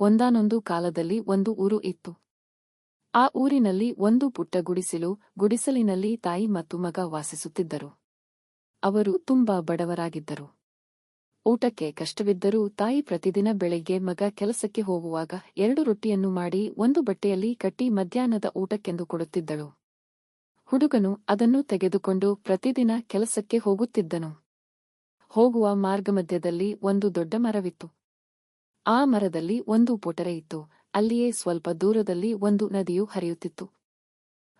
ಒಂದಾನೊಂದು ಕಾಲದಲ್ಲಿ ಒಂದು ಊರು ಇತ್ತು. ಆ ಊರಿನಲ್ಲಿ ಒಂದು ಪುಟ್ಟ ಗುಡಿಸಲಿನಲ್ಲಿ ತಾಯಿ ಮತ್ತು ಮಗ ವಾಸಿಸುತ್ತಿದ್ದರು. ಅವರು ತುಂಬಾ ಬಡವರಾಗಿದ್ದರು. ಊಟಕ್ಕೆ ಕಷ್ಟವಿದ್ದರೂ ತಾಯಿ ಪ್ರತಿದಿನ ಬೆಳಿಗ್ಗೆ ಮಗ ಕೆಲಸಕ್ಕೆ ಹೋಗುವಾಗ 2 ರೊಟ್ಟಿಯನ್ನು ಮಾಡಿ ಒಂದು ಬಟ್ಟೆಯಲ್ಲಿ ಕಟ್ಟಿ ಮಧ್ಯಾಹ್ನದ ಊಟಕ್ಕೆಂದು ಕೊಡುತ್ತಿದ್ದಳು. ಹುಡುಗನು ಅದನ್ನು ತೆಗೆದುಕೊಂಡು ಪ್ರತಿದಿನ ಕೆಲಸಕ್ಕೆ ಹೋಗುತ್ತಿದ್ದನು. ಹೋಗುವ ಮಾರ್ಗಮಧ್ಯದಲ್ಲಿ ಒಂದು ದೊಡ್ಡ ಮರವಿತ್ತು. ಆ ಮರದಲ್ಲಿ ಒಂದು ಪೊಟರೆ ಇತ್ತು. ಅಲ್ಲಿಯೇ ಸ್ವಲ್ಪ ದೂರದಲ್ಲಿ ಒಂದು ನದಿಯು ಹರಿಯುತ್ತಿತ್ತು.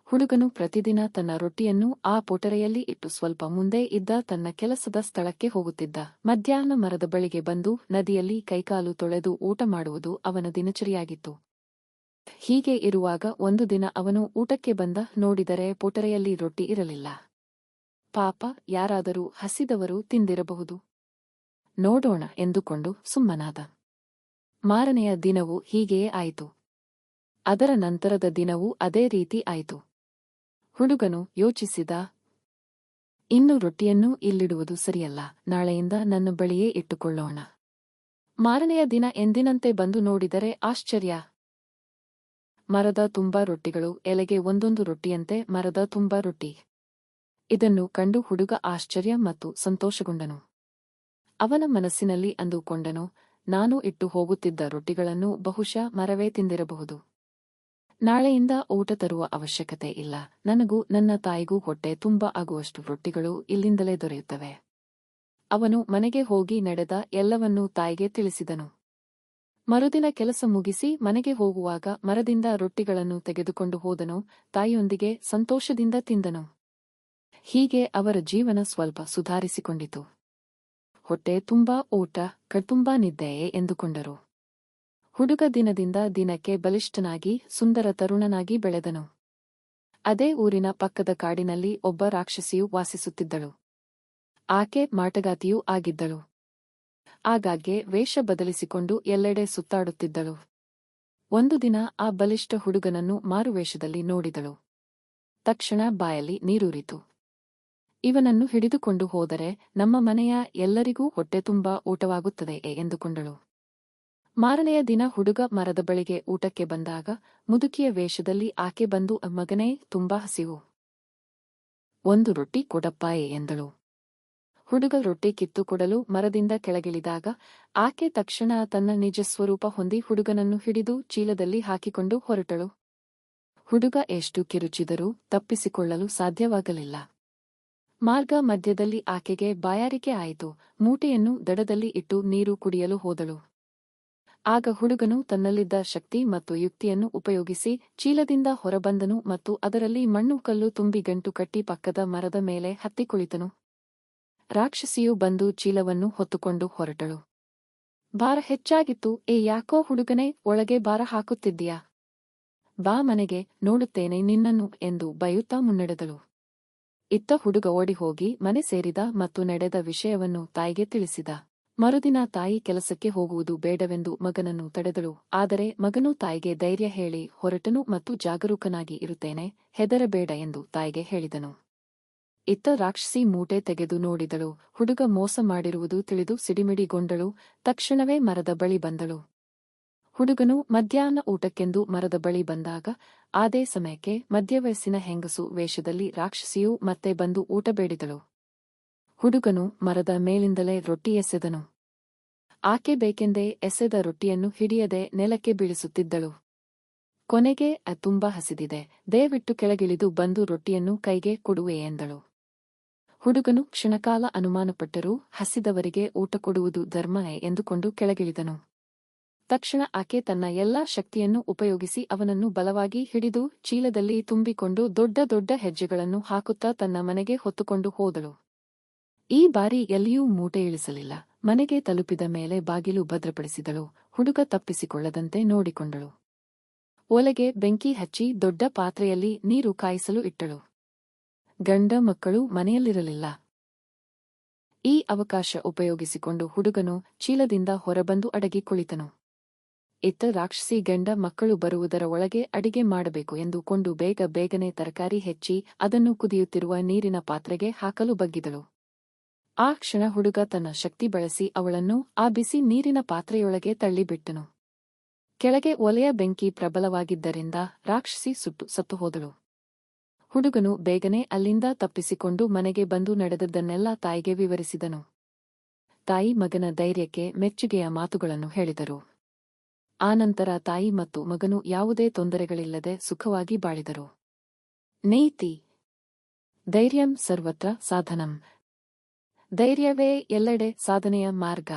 ಹುಡುಗನು ಪ್ರತಿದಿನ ತನ್ನ ರೊಟ್ಟಿಯನ್ನು ಆ ಪೊಟರೆಯಲ್ಲಿ ಇಟ್ಟು ಸ್ವಲ್ಪ ಮುಂದೆ ಇದ್ದ ತನ್ನ ಕೆಲಸದ ಸ್ಥಳಕ್ಕೆ ಹೋಗುತ್ತಿದ್ದ. ಮಧ್ಯಾಹ್ನ ಮರದ ಬಳಿಗೆ ಬಂದು ನದಿಯಲ್ಲಿ ಕೈಕಾಲು ತೊಳೆದು ಊಟ ಮಾಡುವುದು ಅವನ ದಿನಚರಿಯಾಗಿತ್ತು. ಹೀಗೆ ಇರುವಾಗ ಒಂದು ದಿನ ಅವನು ಊಟಕ್ಕೆ ಬಂದ ನೋಡಿದರೆ ಪೊಟರೆಯಲ್ಲಿ ರೊಟ್ಟಿ ಇರಲಿಲ್ಲ. ಪಾಪ, ಯಾರಾದರೂ ಹಸಿದವರು ತಿಂದಿರಬಹುದು, ನೋಡೋಣ ಎಂದುಕೊಂಡು ಸುಮ್ಮನಾದ. ಮಾರನೆಯ ದಿನವೂ ಹೀಗೆಯೇ ಆಯಿತು. ಅದರ ನಂತರದ ದಿನವೂ ಅದೇ ರೀತಿ ಆಯಿತು. ಹುಡುಗನು ಯೋಚಿಸಿದ, ಇನ್ನು ರೊಟ್ಟಿಯನ್ನು ಇಲ್ಲಿಡುವುದು ಸರಿಯಲ್ಲ, ನಾಳೆಯಿಂದ ನನ್ನ ಬಳಿಯೇ ಇಟ್ಟುಕೊಳ್ಳೋಣ. ಮಾರನೆಯ ದಿನ ಎಂದಿನಂತೆ ಬಂದು ನೋಡಿದರೆ ಆಶ್ಚರ್ಯ! ಮರದ ತುಂಬಾ ರೊಟ್ಟಿಗಳು, ಎಲೆಗೆ ಒಂದೊಂದು ರೊಟ್ಟಿಯಂತೆ ಮರದ ತುಂಬಾ ರೊಟ್ಟಿ. ಇದನ್ನು ಕಂಡು ಹುಡುಗ ಆಶ್ಚರ್ಯ ಮತ್ತು ಸಂತೋಷಗೊಂಡನು. ಅವನ ಮನಸ್ಸಿನಲ್ಲಿ ಅಂದುಕೊಂಡನು, ನಾನು ಇಟ್ಟು ಹೋಗುತ್ತಿದ್ದ ರೊಟ್ಟಿಗಳನ್ನು ಬಹುಶಃ ಮರವೇ ತಿಂದಿರಬಹುದು. ನಾಳೆಯಿಂದ ಊಟ ತರುವ ಅವಶ್ಯಕತೆ ಇಲ್ಲ. ನನಗೂ ನನ್ನ ತಾಯಿಗೂ ಹೊಟ್ಟೆ ತುಂಬ ಆಗುವಷ್ಟು ರೊಟ್ಟಿಗಳು ಇಲ್ಲಿಂದಲೇ ದೊರೆಯುತ್ತವೆ. ಅವನು ಮನೆಗೆ ಹೋಗಿ ನಡೆದ ಎಲ್ಲವನ್ನೂ ತಾಯಿಗೆ ತಿಳಿಸಿದನು. ಮರುದಿನ ಕೆಲಸ ಮುಗಿಸಿ ಮನೆಗೆ ಹೋಗುವಾಗ ಮರದಿಂದ ರೊಟ್ಟಿಗಳನ್ನು ತೆಗೆದುಕೊಂಡು ಹೋದನು. ತಾಯಿಯೊಂದಿಗೆ ಸಂತೋಷದಿಂದ ತಿಂದನು. ಹೀಗೆ ಅವರ ಜೀವನ ಸ್ವಲ್ಪ ಸುಧಾರಿಸಿಕೊಂಡಿತು. ಹೊಟ್ಟೆ ತುಂಬಾ ಊಟ, ಕಣ್ತುಂಬಾ ನಿದ್ದೆಯೇ ಎಂದುಕೊಂಡರು. ಹುಡುಗ ದಿನದಿಂದ ದಿನಕ್ಕೆ ಬಲಿಷ್ಠನಾಗಿ ಸುಂದರ ತರುಣನಾಗಿ ಬೆಳೆದನು. ಅದೇ ಊರಿನ ಪಕ್ಕದ ಕಾಡಿನಲ್ಲಿ ಒಬ್ಬ ರಾಕ್ಷಸಿಯು ವಾಸಿಸುತ್ತಿದ್ದಳು. ಆಕೆ ಮಾಟಗಾತಿಯೂ ಆಗಿದ್ದಳು. ಆಗಾಗ್ಗೆ ವೇಷ ಬದಲಿಸಿಕೊಂಡು ಎಲ್ಲೆಡೆ ಸುತ್ತಾಡುತ್ತಿದ್ದಳು. ಒಂದು ದಿನ ಆ ಬಲಿಷ್ಠ ಹುಡುಗನನ್ನು ಮಾರುವೇಷದಲ್ಲಿ ನೋಡಿದಳು. ತಕ್ಷಣ ಬಾಯಲ್ಲಿ ನೀರೂರಿತು. ಇವನನ್ನು ಹಿಡಿದುಕೊಂಡು ಹೋದರೆ ನಮ್ಮ ಮನೆಯ ಎಲ್ಲರಿಗೂ ಹೊಟ್ಟೆ ತುಂಬಾ ಊಟವಾಗುತ್ತದೆಯೇ ಎಂದುಕೊಂಡಳು. ಮಾರನೆಯ ದಿನ ಹುಡುಗ ಮರದ ಬಳಿಗೆ ಊಟಕ್ಕೆ ಬಂದಾಗ ಮುದುಕಿಯ ವೇಷದಲ್ಲಿ ಆಕೆ ಬಂದು, ಮಗನೇ, ತುಂಬಾ ಹಸಿವು, ಒಂದು ರೊಟ್ಟಿ ಕೊಡಪ್ಪಾಯೇ ಎಂದಳು. ಹುಡುಗ ರೊಟ್ಟಿ ಕಿತ್ತು ಕೊಡಲು ಮರದಿಂದ ಕೆಳಗಿಳಿದಾಗ ಆಕೆ ತಕ್ಷಣ ತನ್ನ ನಿಜ ಸ್ವರೂಪ ಹೊಂದಿ ಹುಡುಗನನ್ನು ಹಿಡಿದು ಚೀಲದಲ್ಲಿ ಹಾಕಿಕೊಂಡು ಹೊರಟಳು. ಹುಡುಗ ಎಷ್ಟು ಕಿರುಚಿದರೂ ತಪ್ಪಿಸಿಕೊಳ್ಳಲು ಸಾಧ್ಯವಾಗಲಿಲ್ಲ. ಮಾರ್ಗ ಮಧ್ಯದಲ್ಲಿ ಆಕೆಗೆ ಬಾಯಾರಿಕೆ ಆಯಿತು. ಮೂಟೆಯನ್ನು ದಡದಲ್ಲಿ ಇಟ್ಟು ನೀರು ಕುಡಿಯಲು ಹೋದಳು. ಆಗ ಹುಡುಗನು ತನ್ನಲ್ಲಿದ್ದ ಶಕ್ತಿ ಮತ್ತು ಯುಕ್ತಿಯನ್ನು ಉಪಯೋಗಿಸಿ ಚೀಲದಿಂದ ಹೊರಬಂದನು ಮತ್ತು ಅದರಲ್ಲಿ ಮಣ್ಣು ಕಲ್ಲು ತುಂಬಿ ಗಂಟು ಕಟ್ಟಿ ಪಕ್ಕದ ಮರದ ಮೇಲೆ ಹತ್ತಿ ಕುಳಿತನು. ರಾಕ್ಷಸಿಯು ಬಂದು ಚೀಲವನ್ನು ಹೊತ್ತುಕೊಂಡು ಹೊರಟಳು. ಭಾರ ಹೆಚ್ಚಾಗಿತ್ತು. ಯಾಕೋ ಹುಡುಗನೇ, ಒಳಗೆ ಭಾರ ಹಾಕುತ್ತಿದ್ದೀಯಾ? ಬಾ ಮನೆಗೆ, ನೋಡುತ್ತೇನೆ ನಿನ್ನನ್ನು ಎಂದು ಬೈಯುತ್ತಾ ಮುನ್ನಡೆದಳು. ಇತ್ತ ಹುಡುಗ ಓಡಿಹೋಗಿ ಮನೆ ಸೇರಿದ ಮತ್ತು ನಡೆದ ವಿಷಯವನ್ನು ತಾಯಿಗೆ ತಿಳಿಸಿದ. ಮರುದಿನ ತಾಯಿ ಕೆಲಸಕ್ಕೆ ಹೋಗುವುದು ಬೇಡವೆಂದು ಮಗನನ್ನು ತಡೆದಳು. ಆದರೆ ಮಗನು ತಾಯಿಗೆ ಧೈರ್ಯ ಹೇಳಿ ಹೊರಟನು ಮತ್ತು ಜಾಗರೂಕನಾಗಿ ಇರುತ್ತೇನೆ, ಹೆದರಬೇಡ ಎಂದು ತಾಯಿಗೆ ಹೇಳಿದನು. ಇತ್ತ ರಾಕ್ಷಸಿ ಮೂಟೆ ತೆಗೆದು ನೋಡಿದಳು. ಹುಡುಗ ಮೋಸ ಮಾಡಿರುವುದು ತಿಳಿದು ಸಿಡಿಮಿಡಿಗೊಂಡಳು. ತಕ್ಷಣವೇ ಮರದ ಬಳಿ ಬಂದಳು. ಹುಡುಗನು ಮಧ್ಯಾಹ್ನ ಊಟಕ್ಕೆಂದು ಮರದ ಬಳಿ ಬಂದಾಗ ಅದೇ ಸಮಯಕ್ಕೆ ಮಧ್ಯವಯಸ್ಸಿನ ಹೆಂಗಸು ವೇಷದಲ್ಲಿ ರಾಕ್ಷಸಿಯು ಮತ್ತೆ ಬಂದು ಊಟ ಬೇಡಿದಳು. ಹುಡುಗನು ಮರದ ಮೇಲಿಂದಲೇ ರೊಟ್ಟಿ ಎಸೆದನು. ಆಕೆ ಬೇಕೆಂದೇ ಎಸೆದ ರೊಟ್ಟಿಯನ್ನು ಹಿಡಿಯದೆ ನೆಲಕ್ಕೆ ಬೀಳಿಸುತ್ತಿದ್ದಳು. ಕೊನೆಗೆ ತುಂಬಾ ಹಸಿದಿದೆ, ದಯವಿಟ್ಟು ಕೆಳಗಿಳಿದು ಬಂದು ರೊಟ್ಟಿಯನ್ನು ಕೈಗೆ ಕೊಡುವೆ ಎಂದಳು. ಹುಡುಗನು ಕ್ಷಣಕಾಲ ಅನುಮಾನಪಟ್ಟರೂ ಹಸಿದವರಿಗೆ ಊಟ ಕೊಡುವುದು ಧರ್ಮವೇ ಎಂದುಕೊಂಡು ಕೆಳಗಿಳಿದನು. ತಕ್ಷಣ ಆಕೆ ತನ್ನ ಎಲ್ಲಾ ಶಕ್ತಿಯನ್ನು ಉಪಯೋಗಿಸಿ ಅವನನ್ನು ಬಲವಾಗಿ ಹಿಡಿದು ಚೀಲದಲ್ಲಿ ತುಂಬಿಕೊಂಡು ದೊಡ್ಡ ದೊಡ್ಡ ಹೆಜ್ಜೆಗಳನ್ನು ಹಾಕುತ್ತಾ ತನ್ನ ಮನೆಗೆ ಹೊತ್ತುಕೊಂಡು ಹೋದಳು. ಈ ಬಾರಿ ಎಲ್ಲಿಯೂ ಮೂಟೆ ಇಳಿಸಲಿಲ್ಲ. ಮನೆಗೆ ತಲುಪಿದ ಮೇಲೆ ಬಾಗಿಲು ಭದ್ರಪಡಿಸಿದಳು. ಹುಡುಗ ತಪ್ಪಿಸಿಕೊಳ್ಳದಂತೆ ನೋಡಿಕೊಂಡಳು. ಒಲೆಗೆ ಬೆಂಕಿ ಹಚ್ಚಿ ದೊಡ್ಡ ಪಾತ್ರೆಯಲ್ಲಿ ನೀರು ಕಾಯಿಸಲು ಇಟ್ಟಳು. ಗಂಡ ಮಕ್ಕಳು ಮನೆಯಲ್ಲಿರಲಿಲ್ಲ. ಈ ಅವಕಾಶ ಉಪಯೋಗಿಸಿಕೊಂಡು ಹುಡುಗನು ಚೀಲದಿಂದ ಹೊರಬಂದು ಅಡಗಿ ಕುಳಿತನು. ಇತ್ತ ರಾಕ್ಷಸಿ ಗಂಡ ಮಕ್ಕಳು ಬರುವುದರ ಒಳಗೆ ಅಡಿಗೆ ಮಾಡಬೇಕು ಎಂದುಕೊಂಡು ಬೇಗನೆ ತರಕಾರಿ ಹೆಚ್ಚಿ ಅದನ್ನು ಕುದಿಯುತ್ತಿರುವ ನೀರಿನ ಪಾತ್ರೆಗೆ ಹಾಕಲು ಬಗ್ಗಿದಳು. ಆ ಕ್ಷಣ ಹುಡುಗ ತನ್ನ ಶಕ್ತಿ ಬಳಸಿ ಅವಳನ್ನು ಆ ಬಿಸಿ ನೀರಿನ ಪಾತ್ರೆಯೊಳಗೆ ತಳ್ಳಿಬಿಟ್ಟನು. ಕೆಳಗೆ ಒಲೆಯ ಬೆಂಕಿ ಪ್ರಬಲವಾಗಿದ್ದರಿಂದ ರಾಕ್ಷಸಿ ಸುಟ್ಟು ಸತ್ತು ಹೋದಳು. ಹುಡುಗನು ಬೇಗನೆ ಅಲ್ಲಿಂದ ತಪ್ಪಿಸಿಕೊಂಡು ಮನೆಗೆ ಬಂದು ನಡೆದದ್ದನ್ನೆಲ್ಲ ತಾಯಿಗೆ ವಿವರಿಸಿದನು. ತಾಯಿ ಮಗನ ಧೈರ್ಯಕ್ಕೆ ಮೆಚ್ಚುಗೆಯ ಮಾತುಗಳನ್ನು ಹೇಳಿದರು. ಆನಂತರ ತಾಯಿ ಮತ್ತು ಮಗನು ಯಾವುದೇ ತೊಂದರೆಗಳಿಲ್ಲದೆ ಸುಖವಾಗಿ ಬಾಳಿದರು. ನೀತಿ: ಧೈರ್ಯಂ ಸರ್ವತ್ರ ಸಾಧನಂ. ಧೈರ್ಯವೇ ಎಲ್ಲೆಡೆ ಸಾಧನೆಯ ಮಾರ್ಗ.